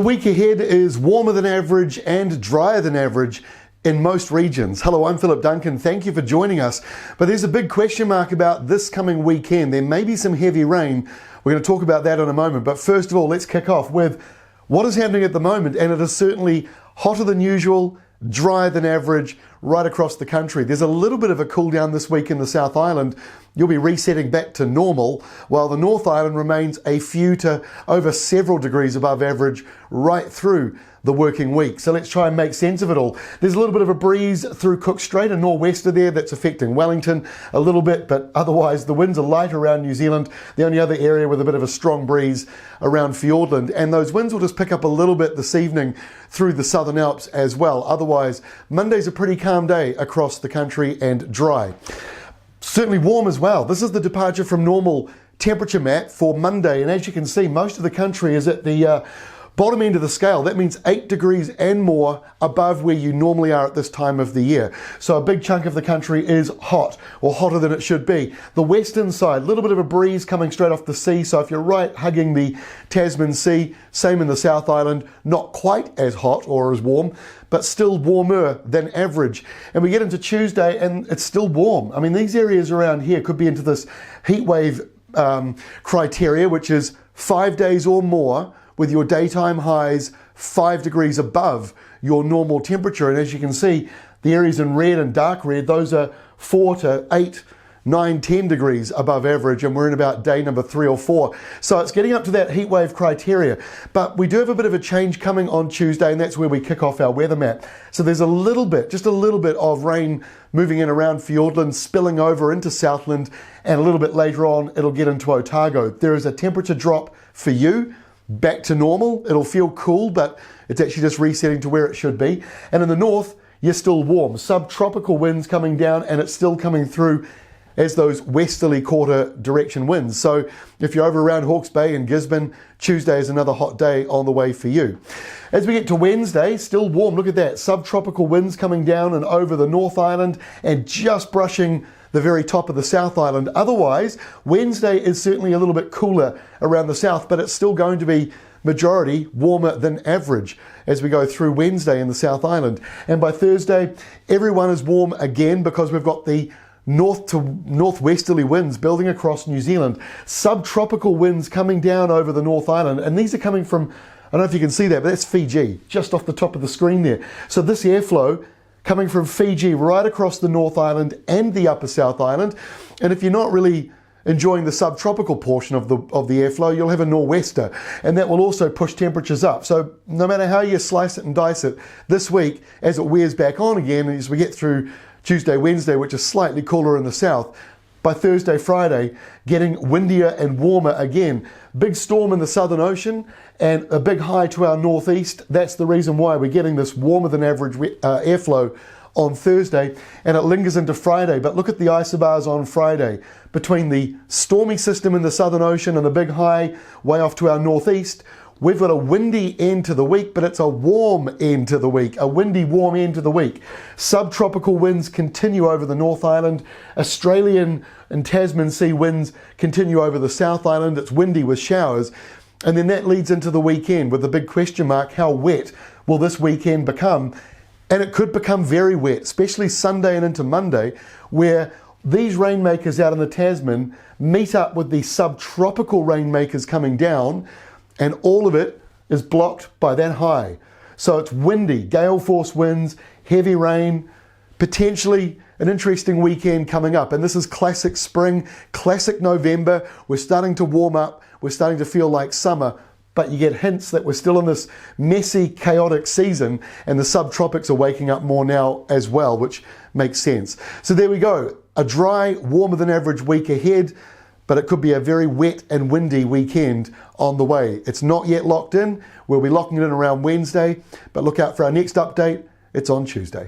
week ahead is warmer than average and drier than average in most regions. Hello, I'm Philip Duncan. Thank you for joining us. But there's a big question mark about this coming weekend. There may be some heavy rain. We're going to talk about that in a moment. But first of all, let's kick off with what is happening at the moment. And it is certainly hotter than usual, drier than average right across the country. There's a little bit of a cool down this week in the South Island. You'll be resetting back to normal, while the North Island remains a few to over several degrees above average right through the working week. So let's try and make sense of it all. There's a little bit of a breeze through Cook Strait and nor'wester there that's affecting Wellington a little bit, but otherwise the winds are light around New Zealand. The only other area with a bit of a strong breeze around Fiordland, and those winds will just pick up a little bit this evening through the Southern Alps as well. Otherwise, Monday's a pretty calm day across the country and dry. Certainly warm as well. This is the departure from normal temperature map for Monday, and as you can see, most of the country is at the bottom end of the scale. That means 8 degrees and more above where you normally are at this time of the year. So a big chunk of the country is hot, or hotter than it should be. The western side, a little bit of a breeze coming straight off the sea. So if you're right hugging the Tasman Sea, same in the South Island, not quite as hot or as warm, but still warmer than average. And we get into Tuesday and it's still warm. I mean, these areas around here could be into this heat wave criteria, which is 5 days or more with your daytime highs 5 degrees above your normal temperature. And as you can see, the areas in red and dark red, those are 4 to 8, 9, 10 degrees above average, and we're in about day number 3 or 4. So it's getting up to that heat wave criteria. But we do have a bit of a change coming on Tuesday, and that's where we kick off our weather map. So there's a little bit, just a little bit of rain moving in around Fiordland, spilling over into Southland, and a little bit later on, it'll get into Otago. There is a temperature drop for you, back to normal. It'll feel cool, but it's actually just resetting to where it should be. And in the north, you're still warm. Subtropical winds coming down, and it's still coming through as those westerly quarter direction winds. So if you're over around Hawke's Bay and Gisborne, Tuesday is another hot day on the way for you. As we get to Wednesday, still warm. Look at that. Subtropical winds coming down and over the North Island and just brushing the very top of the South Island. Otherwise, Wednesday is certainly a little bit cooler around the south, but it's still going to be majority warmer than average as we go through Wednesday in the South Island. And by Thursday, everyone is warm again because we've got the north to northwesterly winds building across New Zealand. Subtropical winds coming down over the North Island, and these are coming from, I don't know if you can see that, but that's Fiji, just off the top of the screen there. So this airflow coming from Fiji right across the North Island and the Upper South Island. And if you're not really enjoying the subtropical portion of the airflow, you'll have a nor'wester, and that will also push temperatures up. So no matter how you slice it and dice it, this week, as it wears back on again, as we get through Tuesday, Wednesday, which is slightly cooler in the south, by Thursday, Friday, getting windier and warmer again. Big storm in the Southern Ocean and a big high to our northeast. That's the reason why we're getting this warmer than average airflow on Thursday, and it lingers into Friday. But look at the isobars on Friday. Between the stormy system in the Southern Ocean and the big high way off to our northeast, we've got a windy end to the week, but it's a warm end to the week, a windy, warm end to the week. Subtropical winds continue over the North Island. Australian and Tasman Sea winds continue over the South Island. It's windy with showers. And then that leads into the weekend with the big question mark, how wet will this weekend become? And it could become very wet, especially Sunday and into Monday, where these rainmakers out in the Tasman meet up with the subtropical rainmakers coming down, and all of it is blocked by that high. So it's windy, gale force winds, heavy rain, potentially an interesting weekend coming up. And this is classic spring, classic November. We're starting to warm up. We're starting to feel like summer, but you get hints that we're still in this messy, chaotic season, and the subtropics are waking up more now as well, which makes sense. So there we go. A dry, warmer than average week ahead, but it could be a very wet and windy weekend on the way. It's not yet locked in. We'll be locking it in around Wednesday, but look out for our next update. It's on Tuesday.